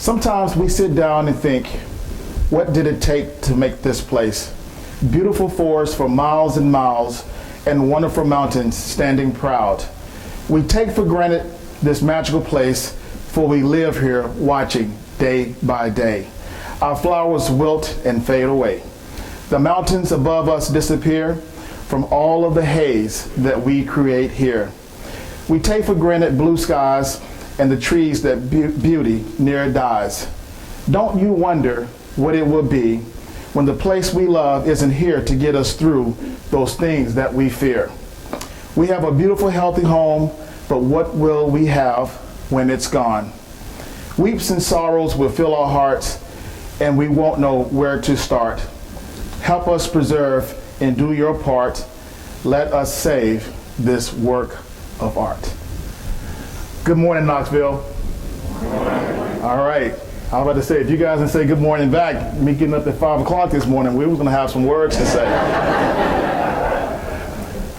Sometimes we sit down and think, what did it take to make this place? Beautiful forests for miles and miles and wonderful mountains standing proud. We take for granted this magical place, for we live here watching day by day. Our flowers wilt and fade away. The mountains above us disappear from all of the haze that we create here. We take for granted blue skies and the trees that beauty near dies. Don't you wonder what it will be when the place we love isn't here to get us through those things that we fear? We have a beautiful, healthy home, but what will we have when it's gone? Weeps and sorrows will fill our hearts, and we won't know where to start. Help us preserve and do your part. Let us save this work of art. Good morning, Knoxville. Good morning. All right. I was about to say, if you guys didn't say good morning back, me getting up at 5 o'clock this morning, we was going to have some words to say.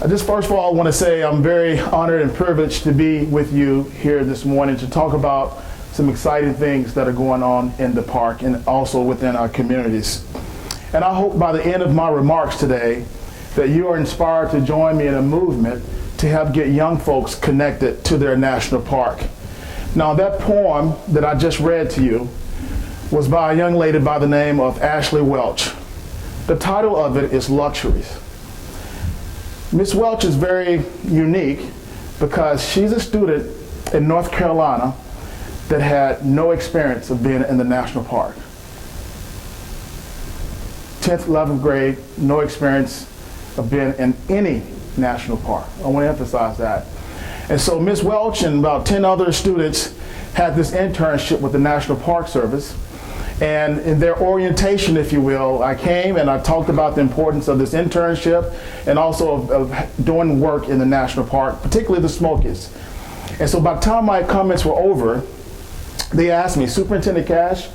I just first of all want to say I'm very honored and privileged to be with you here this morning to talk about some exciting things that are going on in the park and also within our communities. And I hope by the end of my remarks today that you are inspired to join me in a movement to help get young folks connected to their national park. Now, that poem that I just read to you was by a young lady by the name of Ashley Welch. The title of it is Luxuries. Miss Welch is very unique because she's a student in North Carolina that had no experience of being in the national park. 10th, 11th grade, no experience of being in any national park. I want to emphasize that. And so Ms. Welch and about 10 other students had this internship with the National Park Service. And in their orientation, if you will, I came and I talked about the importance of this internship and also of doing work in the national park, particularly the Smokies. And so by the time my comments were over, they asked me, Superintendent Cash,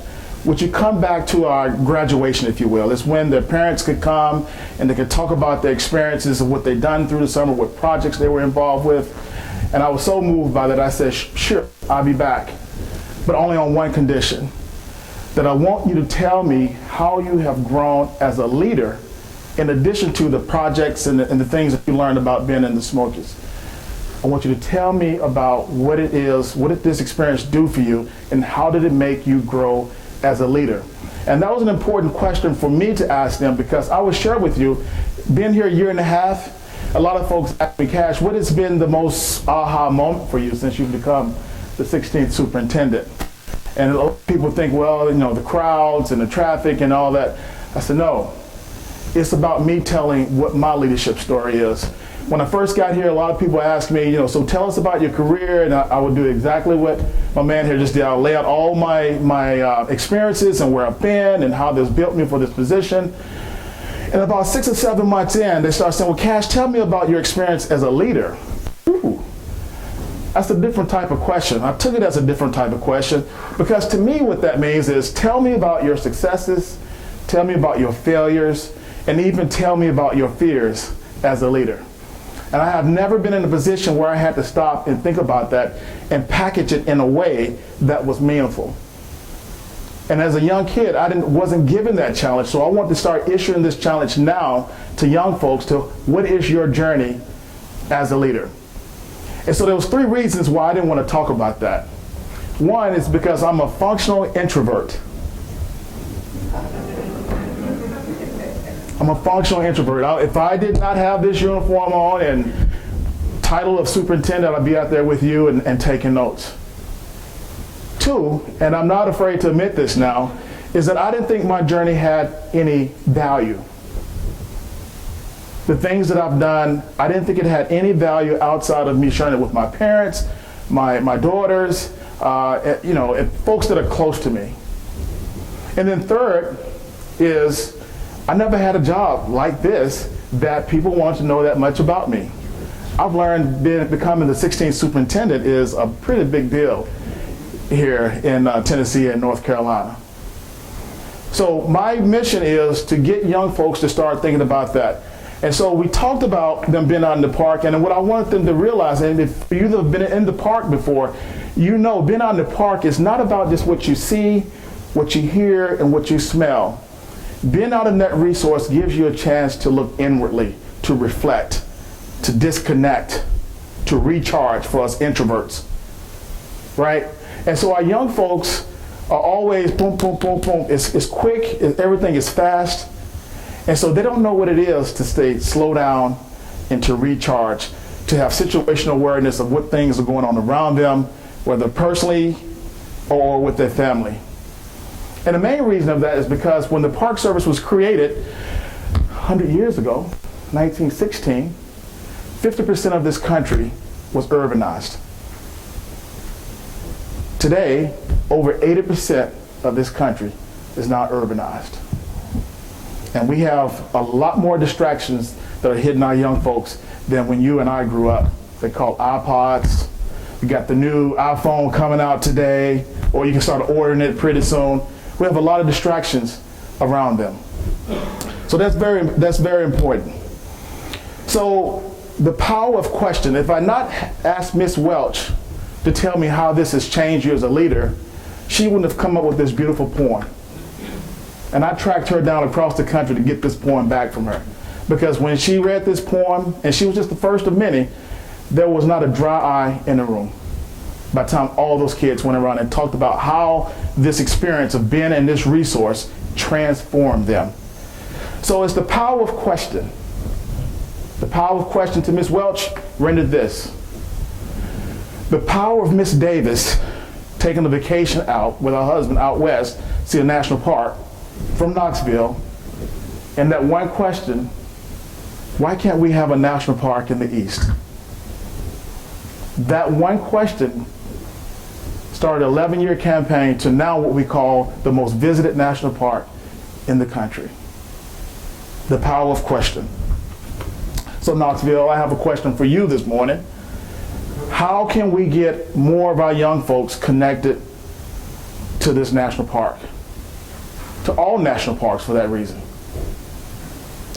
would you come back to our graduation, if you will? It's when their parents could come and they could talk about their experiences of what they'd done through the summer, what projects they were involved with. And I was so moved by that, I said, sure, I'll be back, but only on one condition, that I want you to tell me how you have grown as a leader in addition to the projects and the things that you learned about being in the Smokies. I want you to tell me about what it is, what did this experience do for you, and how did it make you grow as a leader? And that was an important question for me to ask them because I will share with you, being here a year and a half, a lot of folks ask me, Cash, what has been the most aha moment for you since you've become the 16th superintendent? And a lot of people think, well, you know, the crowds and the traffic and all that. I said, no, it's about me telling what my leadership story is. When I first got here, a lot of people asked me, you know, so tell us about your career, and I would do exactly what my man here just did. I'll lay out all my experiences and where I've been and how this built me for this position. And about 6 or 7 months in, they start saying, well, Cash, tell me about your experience as a leader. Ooh, that's a different type of question. I took it as a different type of question because to me what that means is tell me about your successes, tell me about your failures, and even tell me about your fears as a leader. And I have never been in a position where I had to stop and think about that and package it in a way that was meaningful. And as a young kid, I wasn't given that challenge, so I want to start issuing this challenge now to young folks to what is your journey as a leader? And so there was 3 reasons why I didn't want to talk about that. One is because I'm a functional introvert. I'm a functional introvert. If I did not have this uniform on and title of superintendent, I'd be out there with you and taking notes. 2, and I'm not afraid to admit this now, is that I didn't think my journey had any value. The things that I've done, I didn't think it had any value outside of me sharing it with my parents, my daughters, you know, and folks that are close to me. And then 3rd is I never had a job like this that people want to know that much about me. I've learned becoming the 16th superintendent is a pretty big deal here in Tennessee and North Carolina. So my mission is to get young folks to start thinking about that. And so we talked about them being out in the park, and what I wanted them to realize, and if you've been in the park before, you know being out in the park is not about just what you see, what you hear, and what you smell. Being out in that resource gives you a chance to look inwardly, to reflect, to disconnect, to recharge for us introverts, right? And so our young folks are always boom, boom, boom, boom. It's quick, everything is fast. And so they don't know what it is to slow down and to recharge, to have situational awareness of what things are going on around them, whether personally or with their family. And the main reason of that is because when the Park Service was created 100 years ago, 1916, 50% of this country was urbanized. Today, over 80% of this country is not urbanized. And we have a lot more distractions that are hitting our young folks than when you and I grew up. They're called iPods. We got the new iPhone coming out today, or you can start ordering it pretty soon. We have a lot of distractions around them. So that's very important. So the power of question. If I not asked Miss Welch to tell me how this has changed you as a leader, she wouldn't have come up with this beautiful poem. And I tracked her down across the country to get this poem back from her. Because when she read this poem, and she was just the first of many, there was not a dry eye in the room by the time all those kids went around and talked about how this experience of being in this resource transformed them. So it's the power of question. The power of question to Miss Welch rendered this. The power of Miss Davis taking a vacation out with her husband out west, see a national park from Knoxville, and that one question, why can't we have a national park in the East? That one question started an 11-year campaign to now what we call the most visited national park in the country. The power of question. So Knoxville, I have a question for you this morning. How can we get more of our young folks connected to this national park? To all national parks for that reason.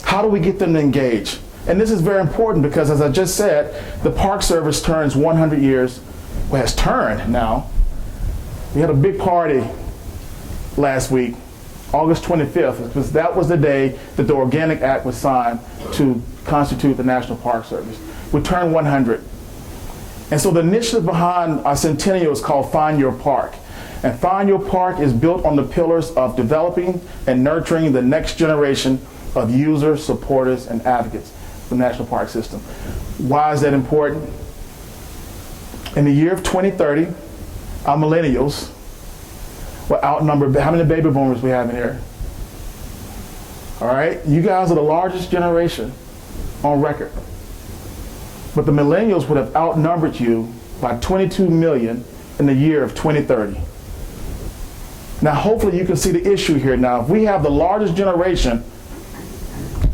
How do we get them to engage? And this is very important because, as I just said, the Park Service turns 100 years, well, has turned now. We had a big party last week, August 25th, because that was the day that the Organic Act was signed to constitute the National Park Service. We turned 100. And so the initiative behind our centennial is called Find Your Park. And Find Your Park is built on the pillars of developing and nurturing the next generation of users, supporters, and advocates for the National Park System. Why is that important? In the year of 2030, our millennials will outnumber, how many baby boomers we have in here? All right, you guys are the largest generation on record. But the millennials would have outnumbered you by 22 million in the year of 2030. Now, hopefully you can see the issue here now. If we have the largest generation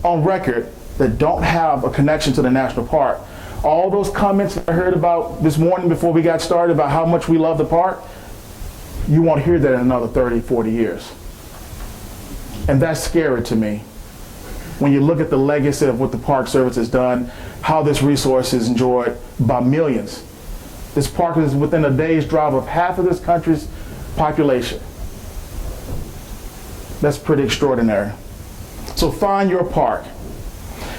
on record that don't have a connection to the national park, all those comments that I heard about this morning before we got started about how much we love the park, you won't hear that in another 30, 40 years. And that's scary to me. When you look at the legacy of what the Park Service has done, how this resource is enjoyed by millions. This park is within a day's drive of half of this country's population. That's pretty extraordinary. So find your park.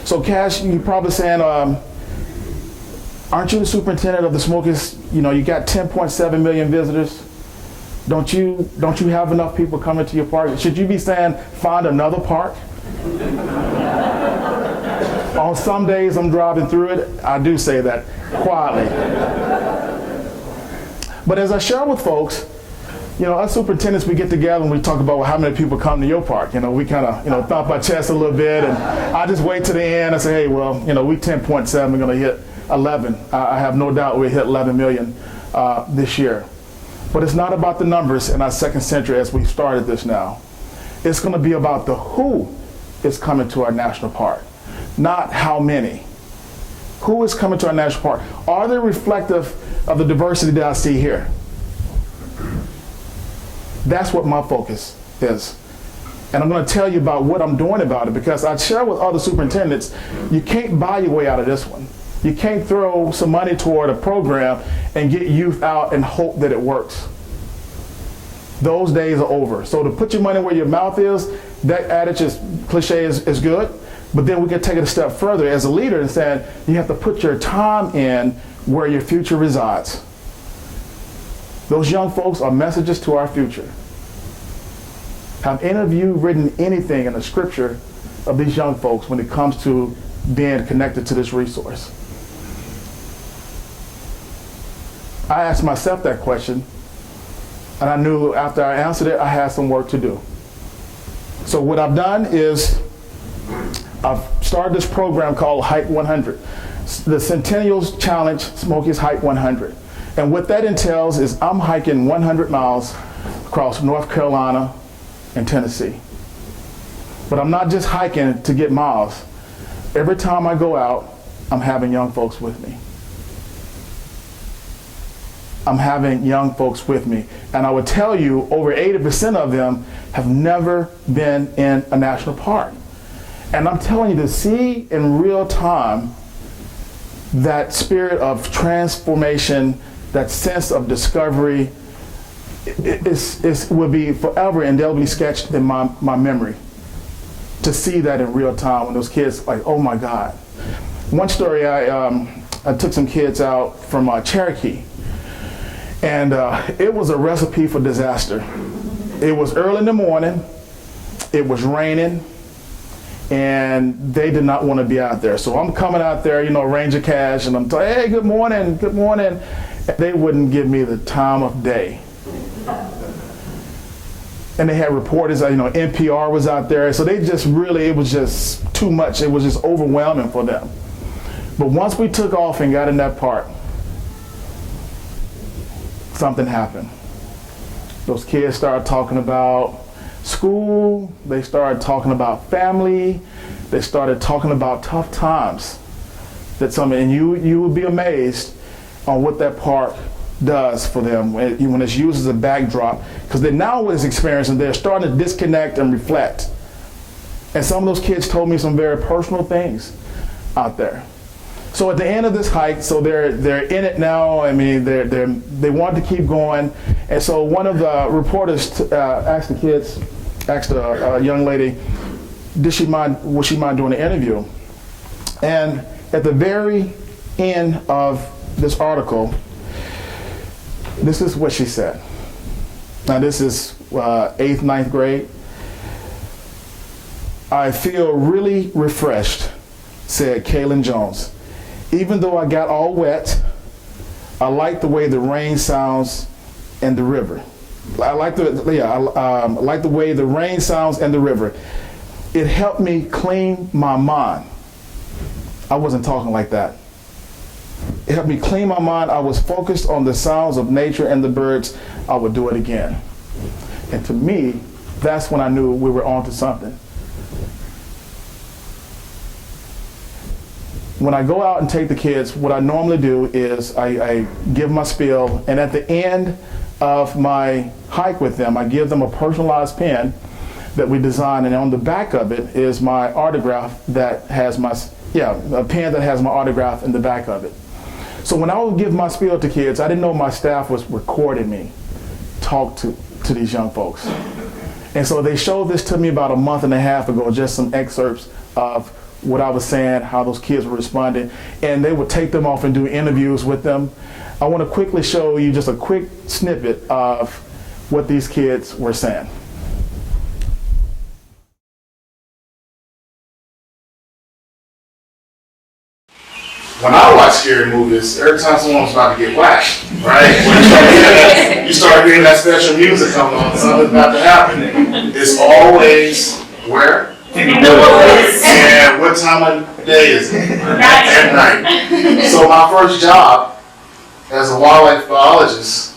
So Cash, you're probably saying, aren't you the superintendent of the Smoky? You know, you got 10.7 million visitors. Don't you have enough people coming to your park? Should you be saying, find another park? On some days I'm driving through it, I do say that quietly. But as I share with folks, you know, us superintendents, we get together and we talk about, well, how many people come to your park? You know, we kind of, thump our chest a little bit, and I just wait to the end and say, hey, well, we 10.7, we're going to hit 11. I have no doubt we'll hit 11 million this year. But it's not about the numbers in our second century as we've started this now. It's going to be about the who is coming to our national park, not how many. Who is coming to our national park? Are they reflective of the diversity that I see here? That's what my focus is. And I'm going to tell you about what I'm doing about it, because I share with other superintendents, you can't buy your way out of this one. You can't throw some money toward a program and get youth out and hope that it works. Those days are over. So to put your money where your mouth is, that adage is cliche is good, but then we can take it a step further as a leader and saying you have to put your time in where your future resides. Those young folks are messages to our future. Have any of you written anything in the scripture of these young folks when it comes to being connected to this resource? I asked myself that question, and I knew after I answered it, I had some work to do. So what I've done is I've started this program called Hike 100. The Centennial's Challenge, Smoky's Hike 100. And what that entails is I'm hiking 100 miles across North Carolina and Tennessee. But I'm not just hiking to get miles. Every time I go out, I'm having young folks with me. I'm having young folks with me. And I would tell you, over 80% of them have never been in a national park. And I'm telling you, to see in real time that spirit of transformation, that sense of discovery, it will be forever indelibly sketched in my memory. To see that in real time when those kids, like, oh my God. One story, I took some kids out from Cherokee, and it was a recipe for disaster. It was early in the morning, it was raining, and they did not want to be out there. So I'm coming out there, you know, Ranger Cash, and I'm telling, hey, good morning, good morning. And they wouldn't give me the time of day. And they had reporters, you know, NPR was out there. So they just really, it was just too much. It was just overwhelming for them. But once we took off and got in that park, something happened. Those kids started talking about school. They started talking about family. They started talking about tough times. And you would be amazed on what that park does for them when it's used as a backdrop, because they now what it's experiencing, they're starting to disconnect and reflect. And some of those kids told me some very personal things out there. So at the end of this hike, so they're in it now. I mean, they want to keep going. And so one of the reporters asked a young lady, would she mind doing an interview? And at the very end of this article, this is what she said. Now this is 8th, 9th grade. I feel really refreshed, said Kaylin Jones. Even though I got all wet, I like the way the rain sounds in the river. I like the way the rain sounds in the river. It helped me clean my mind. I wasn't talking like that. It helped me clean my mind. I was focused on the sounds of nature and the birds. I would do it again. And to me, that's when I knew we were onto something. When I go out and take the kids, what I normally do is I give my spiel, and at the end of my hike with them, I give them a personalized pen that we designed, and on the back of it is my autograph that has a pen that has my autograph in the back of it. So when I would give my spiel to kids, I didn't know my staff was recording me talk to these young folks. And so they showed this to me about a month and a half ago, just some excerpts of what I was saying, how those kids were responding, and they would take them off and do interviews with them. I want to quickly show you just a quick snippet of what these kids were saying. When I watch scary movies, every time someone's about to get whacked, right? You start hearing that special music coming on, something's about to happen. It's always where? And what time of day is it? At night. So my first job as a wildlife biologist,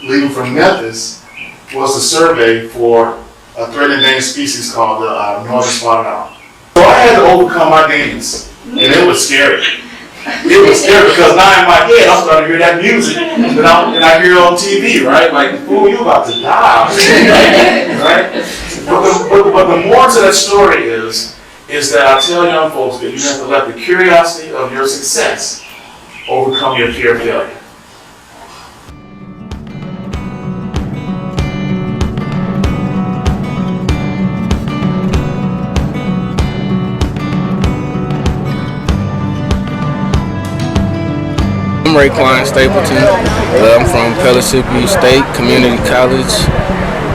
leaving from Memphis, was a survey for a threatened endangered species called the northern spotted owl. So I had to overcome my demons, and it was scary. It was scary because now in my head I'm starting to hear that music and I hear it on TV, right? Like, fool, you about to die, right? But the more to that story is that I tell young folks that you have to let the curiosity of your success overcome your fear of failure. I'm Raekwon Stapleton. I'm from Pellissippi State Community College.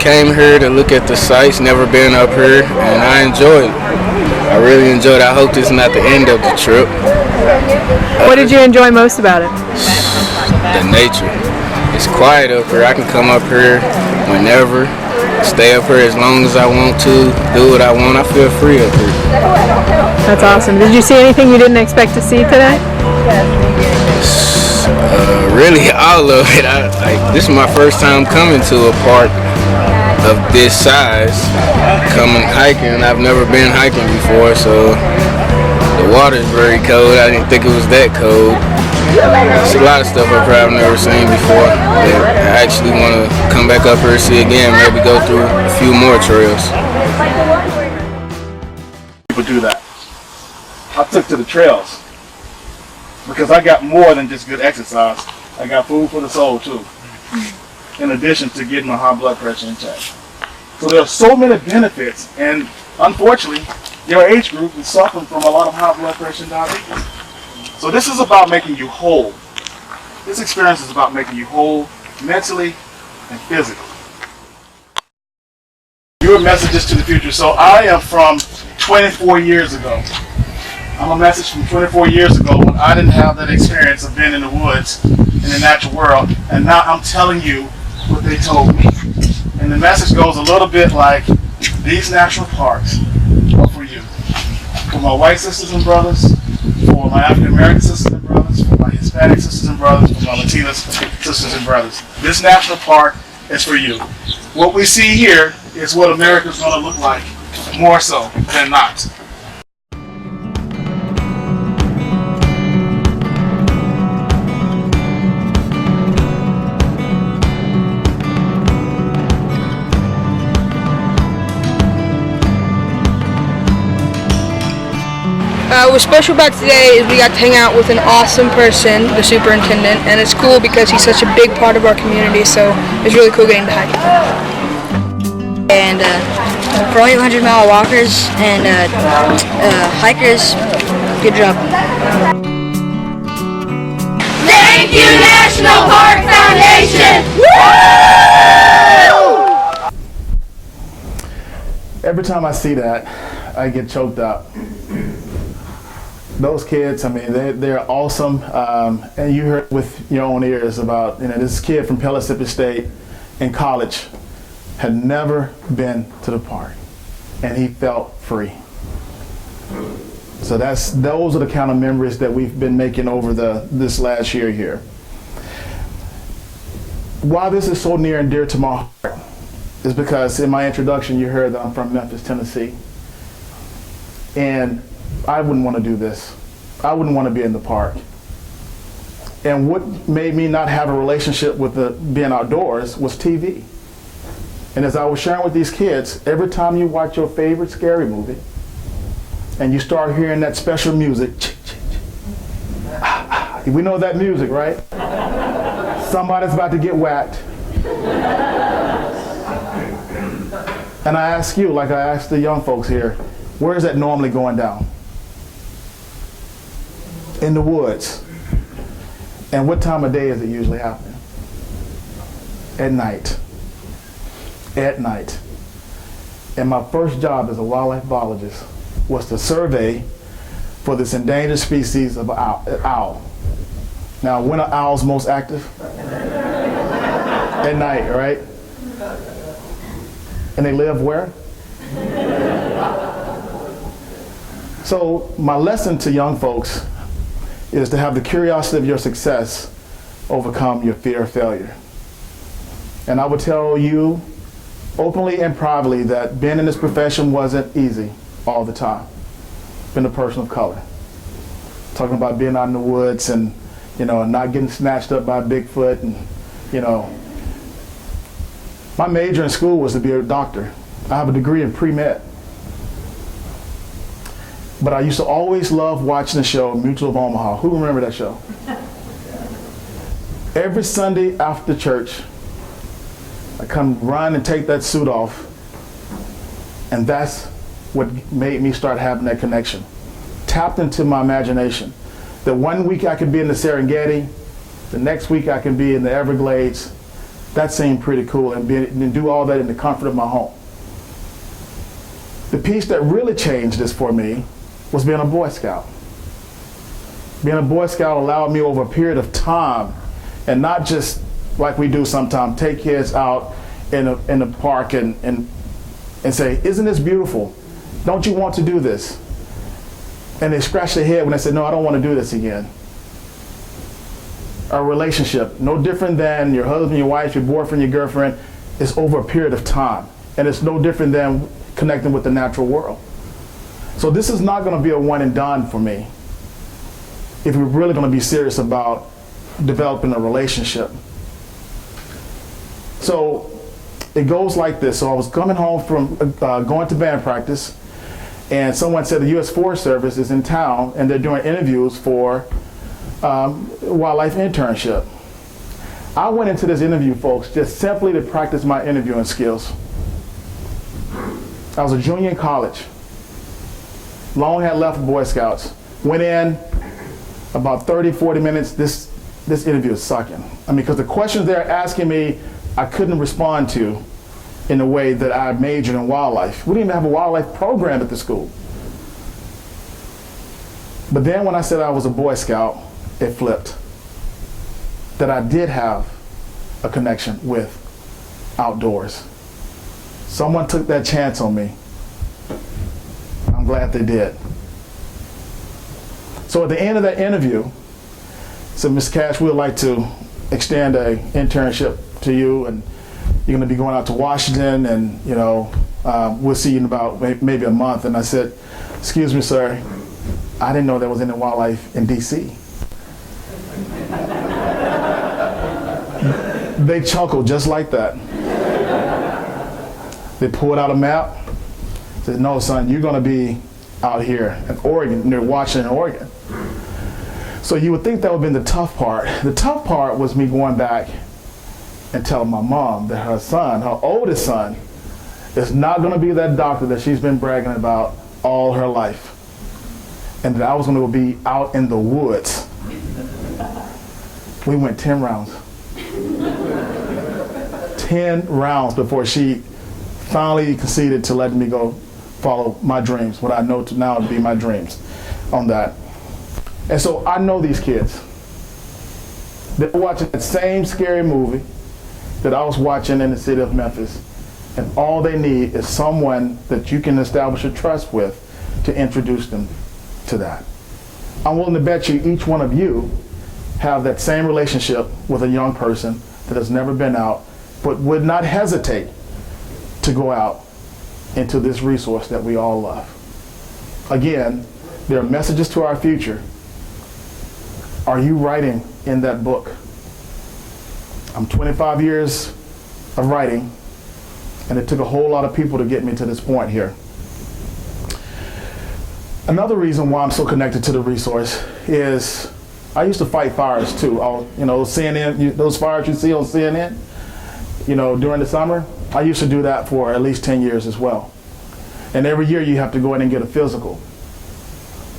Came here to look at the sites, never been up here, and I enjoyed it. I really enjoyed it. I hope this is not the end of the trip. What did you enjoy most about it? The nature. It's quiet up here. I can come up here whenever, stay up here as long as I want to, do what I want. I feel free up here. That's awesome. Did you see anything you didn't expect to see today? Really, all of it. This is my first time coming to a park of this size, coming hiking. I've never been hiking before, so the water is very cold. I didn't think it was that cold. There's a lot of stuff up here I've never seen before that I actually want to come back up here and see again, maybe go through a few more trails. People do that. I took to the trails because I got more than just good exercise. I got food for the soul too, in addition to getting my high blood pressure in check. So there are so many benefits, and unfortunately, your age group is suffering from a lot of high blood pressure and diabetes. So this is about making you whole. This experience is about making you whole mentally and physically. Your messages to the future. So I am from 24 years ago. I'm a message from 24 years ago when I didn't have that experience of being in the woods, in the natural world, and now I'm telling you what they told me. And the message goes a little bit like, these national parks are for you. For my white sisters and brothers, for my African American sisters and brothers, for my Hispanic sisters and brothers, for my Latino sisters and brothers. This national park is for you. What we see here is what America's going to look like, more so than not. What's special about today is we got to hang out with an awesome person, the superintendent, and it's cool because he's such a big part of our community, so it's really cool getting to hike. And for all you 100-mile walkers and hikers, good job. Thank you, National Park Foundation! Woo! Every time I see that, I get choked up. Those kids, I mean, they're awesome. And you heard with your own ears about, this kid from Pellissippi State in college had never been to the park, and he felt free. So those are the kind of memories that we've been making over this last year here. Why this is so near and dear to my heart is because in my introduction you heard that I'm from Memphis, Tennessee. And I wouldn't want to do this. I wouldn't want to be in the park. And what made me not have a relationship with being outdoors was TV. And as I was sharing with these kids, every time you watch your favorite scary movie and you start hearing that special music, we know that music, right? Somebody's about to get whacked. And I ask you, like I asked the young folks here, where is that normally going down? In the woods. And what time of day is it usually happening? At night. At night. And my first job as a wildlife biologist was to survey for this endangered species of owl. Now, when are owls most active? At night, right? And they live where? So my lesson to young folks is to have the curiosity of your success overcome your fear of failure. And I would tell you openly and privately that being in this profession wasn't easy all the time. Being a person of color. Talking about being out in the woods and, not getting snatched up by Bigfoot and, my major in school was to be a doctor. I have a degree in pre-med. But I used to always love watching the show Mutual of Omaha. Who remember that show? Every Sunday after church, I come run and take that suit off, and that's what made me start having that connection. Tapped into my imagination. That one week I could be in the Serengeti, the next week I could be in the Everglades. That seemed pretty cool, and do all that in the comfort of my home. The piece that really changed this for me was being a Boy Scout. Being a Boy Scout allowed me over a period of time, and not just like we do sometimes, take kids out in the park and say, isn't this beautiful? Don't you want to do this? And they scratch their head when they say, no, I don't want to do this again. Our relationship, no different than your husband, your wife, your boyfriend, your girlfriend, is over a period of time. And it's no different than connecting with the natural world. So this is not going to be a one and done for me if we're really going to be serious about developing a relationship. So it goes like this. So I was coming home from going to band practice, and someone said the U.S. Forest Service is in town and they're doing interviews for wildlife internship. I went into this interview, folks, just simply to practice my interviewing skills. I was a junior in college. Long had left Boy Scouts. Went in about 30, 40 minutes. This interview is sucking. I mean, because the questions they're asking me, I couldn't respond to in the way that I majored in wildlife. We didn't even have a wildlife program at the school. But then when I said I was a Boy Scout, it flipped. That I did have a connection with outdoors. Someone took that chance on me. I'm glad they did. So at the end of that interview, said, Ms. Cash, we'd like to extend an internship to you, and you're going to be going out to Washington, and we'll see you in about maybe a month. And I said, excuse me, sir, I didn't know there was any wildlife in D.C. They chuckled just like that. They pulled out a map, said, no, son, you're going to be out here in Oregon, near Washington, Oregon. So you would think that would have been the tough part. The tough part was me going back and telling my mom that her son, her oldest son, is not going to be that doctor that she's been bragging about all her life. And that I was going to be out in the woods. We went 10 rounds. 10 rounds before she finally conceded to letting me go follow my dreams, what I know to now be my dreams on that. And so I know these kids. They're watching that same scary movie that I was watching in the city of Memphis, and all they need is someone that you can establish a trust with to introduce them to that. I'm willing to bet you each one of you have that same relationship with a young person that has never been out, but would not hesitate to go out into this resource that we all love. Again, there are messages to our future. Are you writing in that book? I'm 25 years of writing, and it took a whole lot of people to get me to this point here. Another reason why I'm so connected to the resource is I used to fight fires too. CNN, those fires you see on CNN, during the summer, I used to do that for at least 10 years as well. And every year you have to go in and get a physical.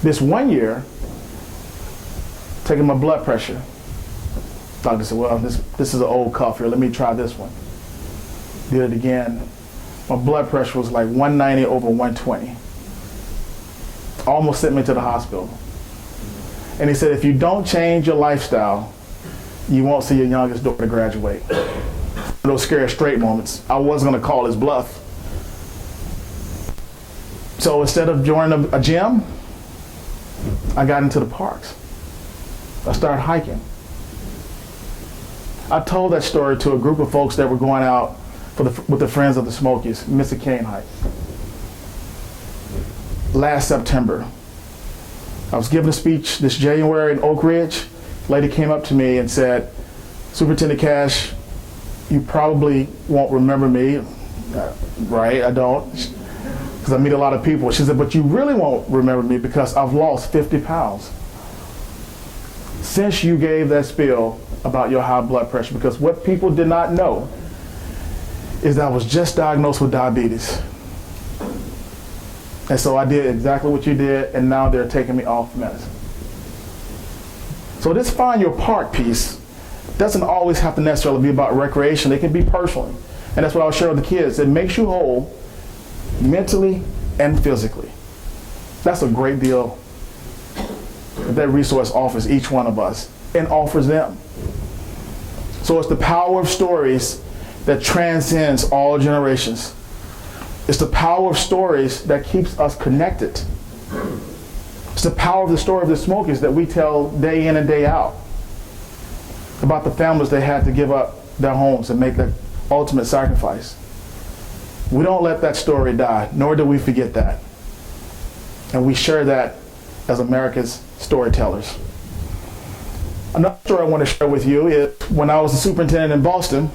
This one year, taking my blood pressure, doctor said, well, this is an old cuff here. Let me try this one. Did it again. My blood pressure was like 190 over 120. Almost sent me to the hospital. And he said, if you don't change your lifestyle, you won't see your youngest daughter graduate. Those scary straight moments. I wasn't going to call his bluff. So instead of joining a gym, I got into the parks. I started hiking. I told that story to a group of folks that were going out with the Friends of the Smokies, Mr. Kane hike. Last September, I was giving a speech this January in Oak Ridge. A lady came up to me and said, Superintendent Cash, you probably won't remember me, Right, I don't, because I meet a lot of people. She said, but you really won't remember me because I've lost 50 pounds since you gave that spiel about your high blood pressure. Because what people did not know is that I was just diagnosed with diabetes. And so I did exactly what you did, and now they're taking me off medicine. So this find your part piece doesn't always have to necessarily be about recreation. It can be personally. And that's what I'll share with the kids. It makes you whole mentally and physically. That's a great deal that resource offers each one of us and offers them. So it's the power of stories that transcends all generations. It's the power of stories that keeps us connected. It's the power of the story of the Smokies that we tell day in and day out about the families that had to give up their homes and make that ultimate sacrifice. We don't let that story die, nor do we forget that. And we share that as America's storytellers. Another story I want to share with you is when I was the superintendent in Boston,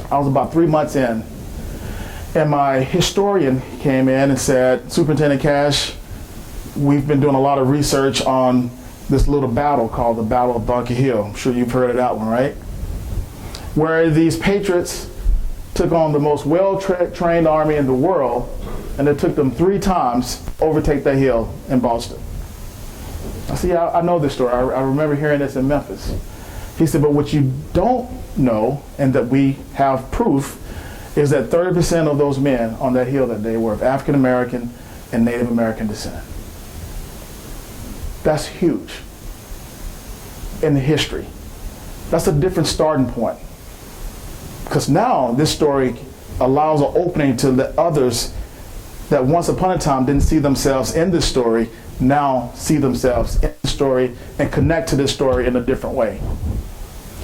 I was about 3 months in, and my historian came in and said, Superintendent Cash, we've been doing a lot of research on this little battle called the Battle of Bunker Hill. I'm sure you've heard of that one, right? Where these patriots took on the most well-trained army in the world, and it took them 3 times to overtake that hill in Boston. I said, yeah, I know this story. I remember hearing this in Memphis. He said, but what you don't know, and that we have proof, is that 30% of those men on that hill that day were of African American and Native American descent. That's huge in the history. That's a different starting point. Because now this story allows an opening to the others that once upon a time didn't see themselves in this story, now see themselves in the story and connect to this story in a different way.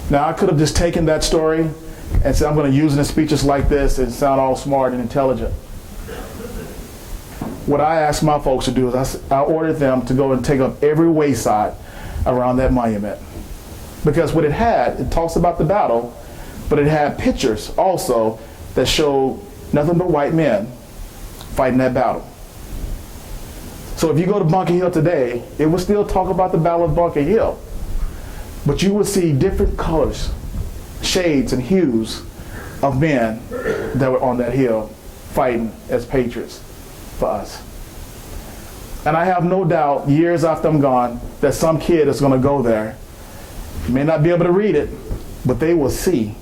Now I could have just taken that story and said, I'm going to use it in speeches like this and sound all smart and intelligent. What I asked my folks to do is I ordered them to go and take up every wayside around that monument. Because what it talks about the battle, but it had pictures also that showed nothing but white men fighting that battle. So if you go to Bunker Hill today, it will still talk about the Battle of Bunker Hill. But you will see different colors, shades and hues of men that were on that hill fighting as patriots for us. And I have no doubt, years after I'm gone, that some kid is going to go there. May not be able to read it, but they will see.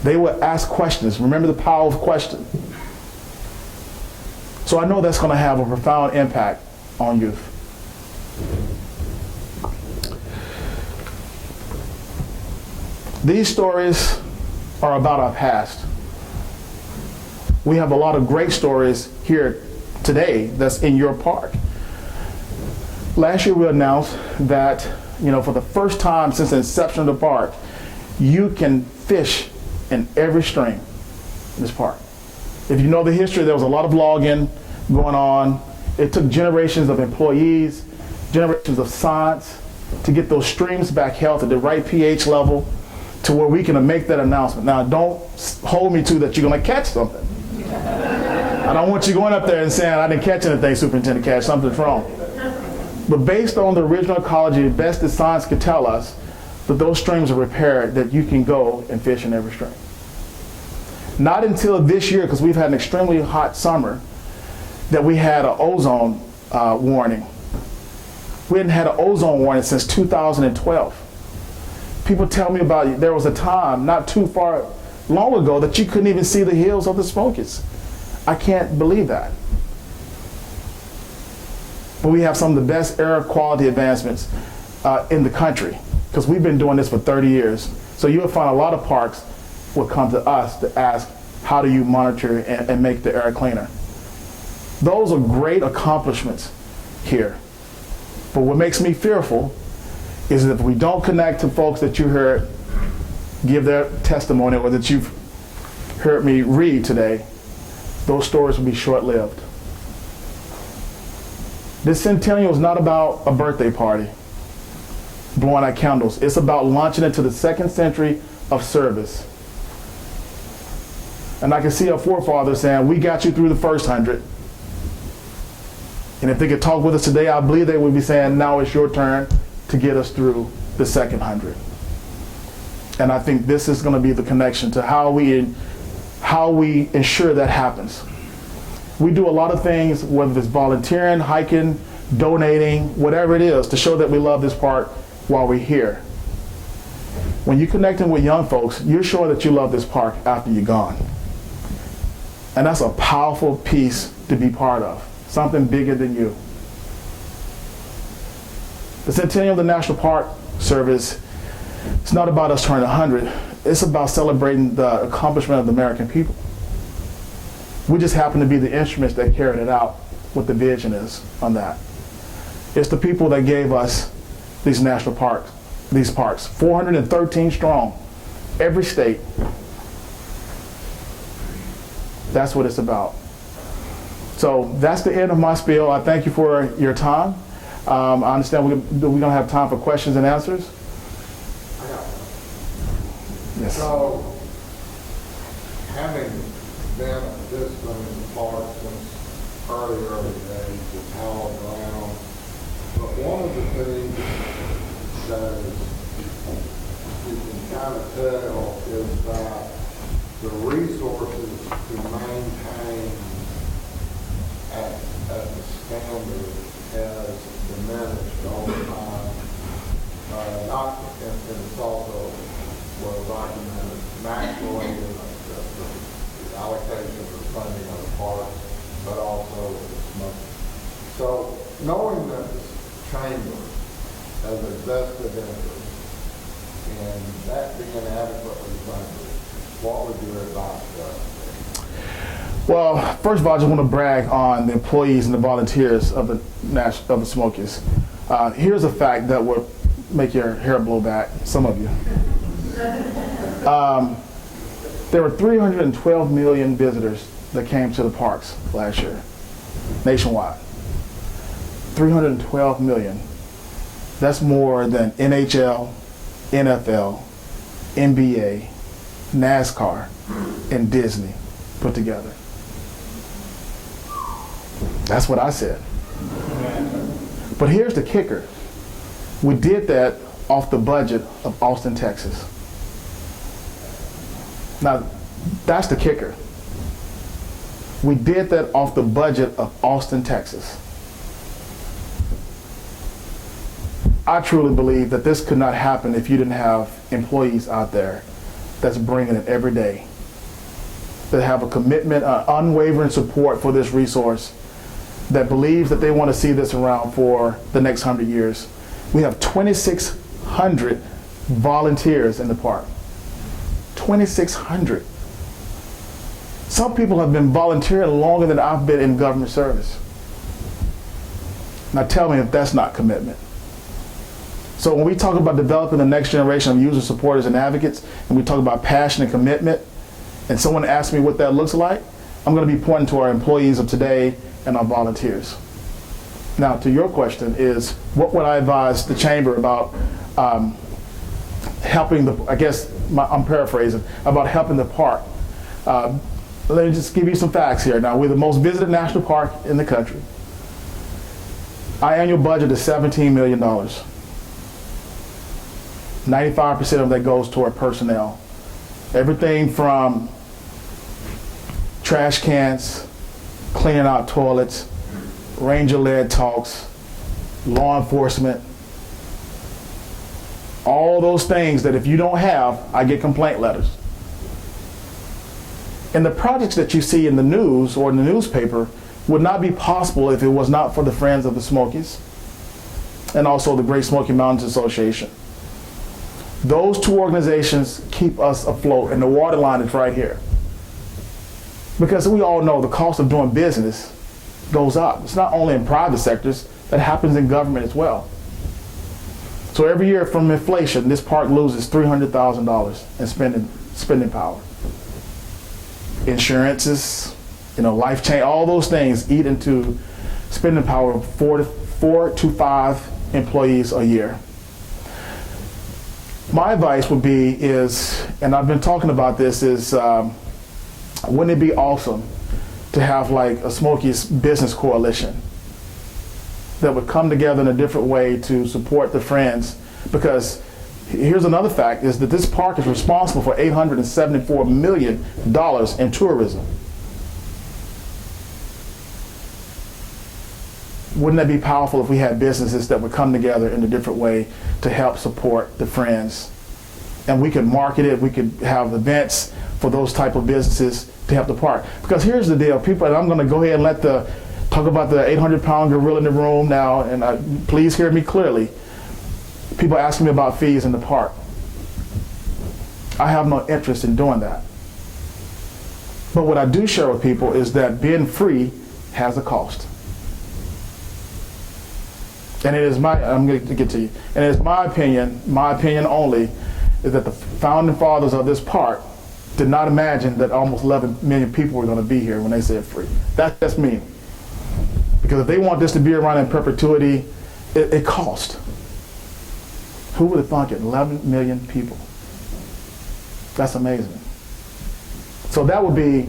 They will ask questions. Remember the power of question. So I know that's going to have a profound impact on youth. These stories are about our past. We have a lot of great stories here today that's in your park. Last year we announced that, for the first time since the inception of the park, you can fish in every stream in this park. If you know the history, there was a lot of logging going on. It took generations of employees, generations of science to get those streams back held at the right pH level to where we can make that announcement. Now, don't hold me to that you're going to catch something. I don't want you going up there and saying, I didn't catch anything, Superintendent Cash, something's wrong. But based on the original ecology, the best that science could tell us, that those streams are repaired, that you can go and fish in every stream. Not until this year, because we've had an extremely hot summer, that we had an ozone warning. We hadn't had an ozone warning since 2012. People tell me about, there was a time not too far long ago that you couldn't even see the hills of the Smokies. I can't believe that. But we have some of the best air quality advancements in the country, because we've been doing this for 30 years. So you'll find a lot of parks will come to us to ask, how do you monitor and make the air cleaner? Those are great accomplishments here. But what makes me fearful is that if we don't connect to folks that you heard give their testimony or that you've heard me read today, those stories will be short-lived. This centennial is not about a birthday party, blowing out candles. It's about launching into the second century of service. And I can see our forefathers saying, we got you through the first 100. And if they could talk with us today, I believe they would be saying, now it's your turn to get us through the second 100. And I think this is going to be the connection to how we ensure that happens. We do a lot of things, whether it's volunteering, hiking, donating, whatever it is, to show that we love this park while we're here. When you're connecting with young folks, you're showing that you love this park after you're gone. And that's a powerful piece to be part of, something bigger than you. The centennial of the National Park Service, it's not about us turning 100. It's about celebrating the accomplishment of the American people. We just happen to be the instruments that carried it out, what the vision is on that. It's the people that gave us these national parks, these parks, 413 strong, every state. That's what it's about. So that's the end of my spiel. I thank you for your time. I understand we're going to have time for questions and answers. Yes. So, having been a participant in the park since early days with Howell Brown, but one of the things that you can kind of tell is that the resources to maintain at the standard has diminished over time. Not, and it's also well documented nationally in the allocation of funding of the parks, but also with the Smoky. So knowing that the chamber has a vested interest in that being adequately funded, what would your advice be? Well, first of all, I just want to brag on the employees and the volunteers of the Smokies. Here's a fact that will make your hair blow back, some of you. There were 312 million visitors that came to the parks last year, nationwide. 312 million. That's more than NHL, NFL, NBA, NASCAR, and Disney put together. That's what I said. But here's the kicker. We did that off the budget of Austin, Texas. Now, that's the kicker. We did that off the budget of Austin, Texas. I truly believe that this could not happen if you didn't have employees out there that's bringing it every day, that have a commitment, unwavering support for this resource, that believes that they want to see this around for the next 100 years. We have 2,600 volunteers in the park. 2,600. Some people have been volunteering longer than I've been in government service. Now tell me if that's not commitment. So when we talk about developing the next generation of user supporters and advocates, and we talk about passion and commitment, and someone asks me what that looks like, I'm going to be pointing to our employees of today and our volunteers. Now, to your question is, what would I advise the chamber about helping the, I'm paraphrasing, about helping the park. Let me just give you some facts here. Now, we're the most visited national park in the country. Our annual budget is $17 million. 95% of that goes toward personnel. Everything from trash cans, cleaning out toilets, ranger-led talks, law enforcement, all those things that if you don't have, I get complaint letters. And the projects that you see in the news or in the newspaper would not be possible if it was not for the Friends of the Smokies and also the Great Smoky Mountains Association. Those two organizations keep us afloat, and the water line is right here. Because we all know the cost of doing business goes up. It's not only in private sectors, that happens in government as well. So every year from inflation, this park loses $300,000 in spending power. Insurances, life change, all those things eat into spending power of 4 to 5 employees a year. My advice would be and I've been talking about this, is I Wouldn't it be awesome to have like a Smoky's business coalition that would come together in a different way to support the Friends? Because here's another fact, is that this park is responsible for $874 million in tourism. Wouldn't that be powerful if we had businesses that would come together in a different way to help support the Friends? And we could market it, we could have events for those type of businesses to help the park. Because here's the deal, people, and I'm gonna go ahead and talk about the 800-pound gorilla in the room now, and please hear me clearly. People asking me about fees in the park. I have no interest in doing that. But what I do share with people is that being free has a cost. And it is I'm going to get to you, and it is my opinion only, is that the founding fathers of this park did not imagine that almost 11 million people were going to be here when they said free. That's me. Because if they want this to be around in perpetuity, it costs. Who would have thought it? 11 million people. That's amazing. So that would be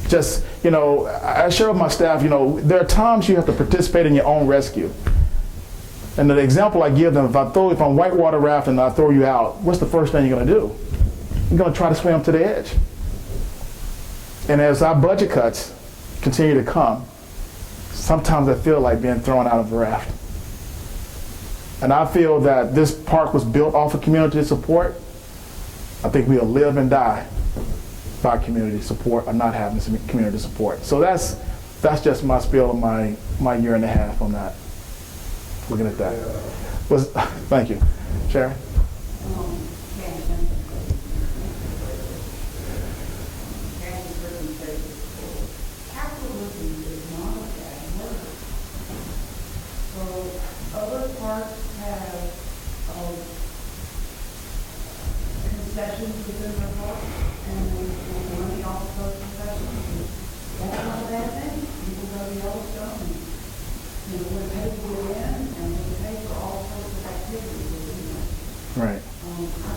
just, I share with my staff, there are times you have to participate in your own rescue. And the example I give them, if I'm whitewater rafting and I throw you out, what's the first thing you're going to do? You're going to try to swim to the edge. And as our budget cuts continue to come, sometimes I feel like being thrown out of a raft. And I feel that this park was built off of community support. I think we'll live and die by community support or not having some community support. So that's just my spiel of my year and a half on that. Looking at that. Thank you. Sharon? Other parks have concessions within their park, and they make money off of those concessions. That's not a bad thing. People go to Yellowstone and we pay to get in, and we pay for all sorts of activities within that. Right. I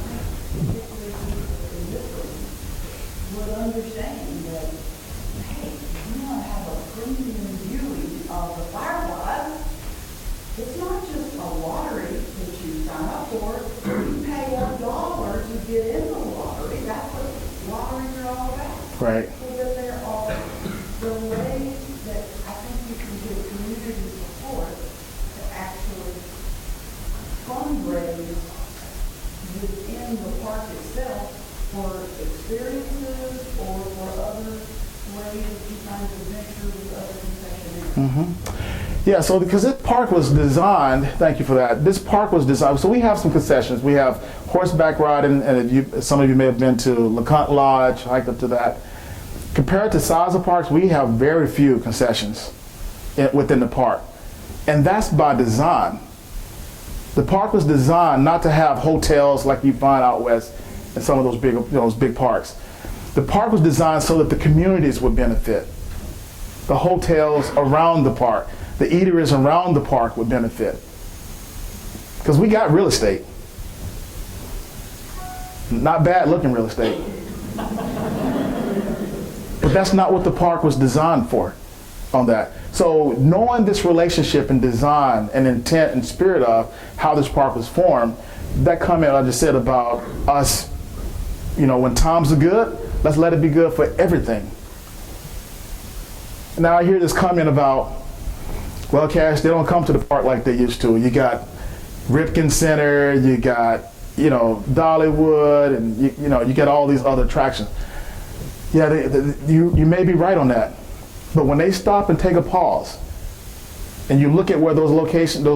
think particularly people in this room would understand that, hey, you want to have a premium viewing of the fireflies. It's not just a lottery that you sign up for. You pay $1 to get in the lottery. That's what lotteries are all about. Right. So that there are the ways that I think you can get community support to actually fundraise within the park itself for experiences or for other ways that you find adventure with other concessionaires. Mm-hmm. Yeah, so because this park was designed, thank you for that, this park was designed, so we have some concessions. We have horseback riding, and some of you may have been to LeConte Lodge, hiked up to that. Compared to size of parks, we have very few concessions within the park. And that's by design. The park was designed not to have hotels like you find out west in some of those big parks. The park was designed so that the communities would benefit. The hotels around the park, the eateries around the park would benefit. Because we got real estate. Not bad looking real estate. But that's not what the park was designed for on that. So knowing this relationship and design and intent and spirit of how this park was formed, that comment I just said about us, when times are good, let's let it be good for everything. Now I hear this comment about, well, Cash, they don't come to the park like they used to. You got Ripken Center, you got, Dollywood, and you got all these other attractions. Yeah, you may be right on that. But when they stop and take a pause, and you look at where those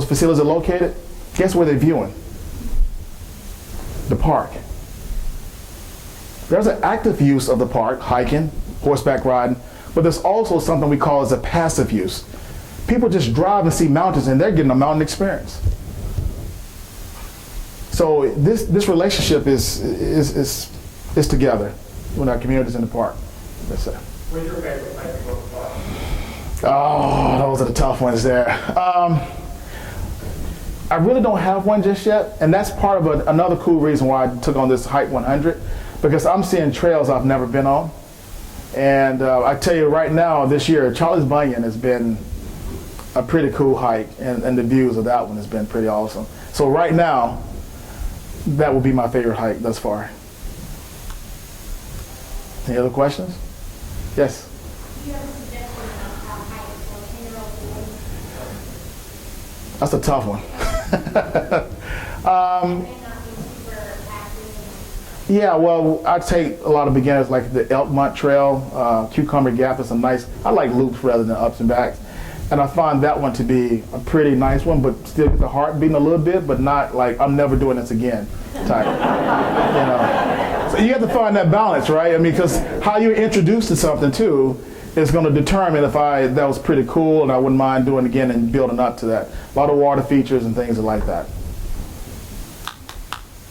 facilities are located, guess where they're viewing? The park. There's an active use of the park, hiking, horseback riding, but there's also something we call as a passive use. People just drive and see mountains, and they're getting a mountain experience. So this relationship is together with our communities in the park. That's it. What's your favorite place to go to the park? Oh, those are the tough ones there. I really don't have one just yet, and that's part of another cool reason why I took on this Hike 100, because I'm seeing trails I've never been on. And I tell you right now, this year, Charlie's Bunyan has been a pretty cool hike, and the views of that one has been pretty awesome. So right now, that would be my favorite hike thus far. Any other questions? Yes? Do you have a suggestion of how high for 10-year-old boys? That's a tough one. Yeah, well, I take a lot of beginners like the Elkmont Trail, Cucumber Gap is a nice, I like loops rather than ups and backs. And I find that one to be a pretty nice one, but still get the heart beating a little bit, but not like, I'm never doing this again type. You know? So you have to find that balance, right? I mean, because how you're introduced to something too is going to determine if that was pretty cool and I wouldn't mind doing it again and building up to that. A lot of water features and things like that.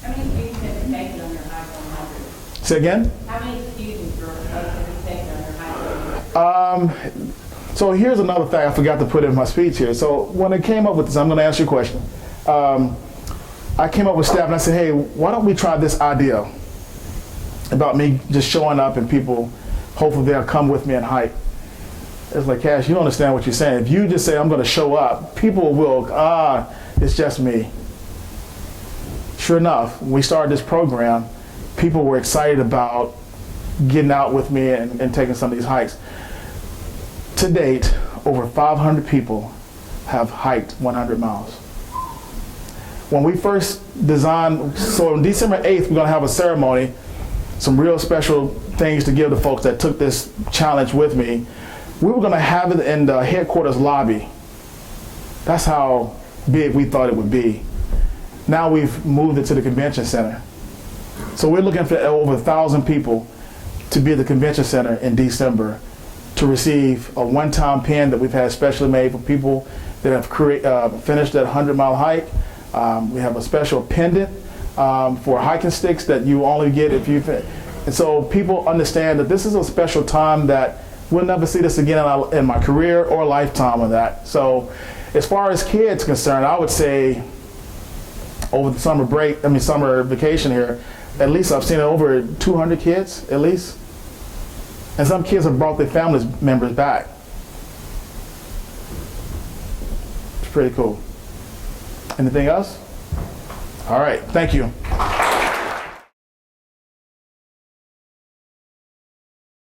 How many students have you taken on your hike 100? Say again? How many students have you taken on your hike 100? So here's another thing I forgot to put in my speech here. So when I came up with this, I'm going to answer your question. I came up with staff and I said, hey, why don't we try this idea about me just showing up and people, hopefully they'll come with me and hike. It's like, Cash, you don't understand what you're saying. If you just say, I'm going to show up, people will, it's just me. Sure enough, when we started this program, people were excited about getting out with me and taking some of these hikes. To date, over 500 people have hiked 100 miles. When we first designed, so on December 8th, we're going to have a ceremony, some real special things to give the folks that took this challenge with me. We were going to have it in the headquarters lobby. That's how big we thought it would be. Now we've moved it to the convention center. So we're looking for over 1,000 people to be at the convention center in December to receive a one-time pin that we've had specially made for people that have finished that 100-mile hike. We have a special pendant for hiking sticks that you only get if you finish. And so people understand that this is a special time that we'll never see this again in my career or lifetime of that. So as far as kids concerned, I would say over the summer vacation here, at least I've seen over 200 kids, at least. And some kids have brought their family members back. It's pretty cool. Anything else? All right, thank you.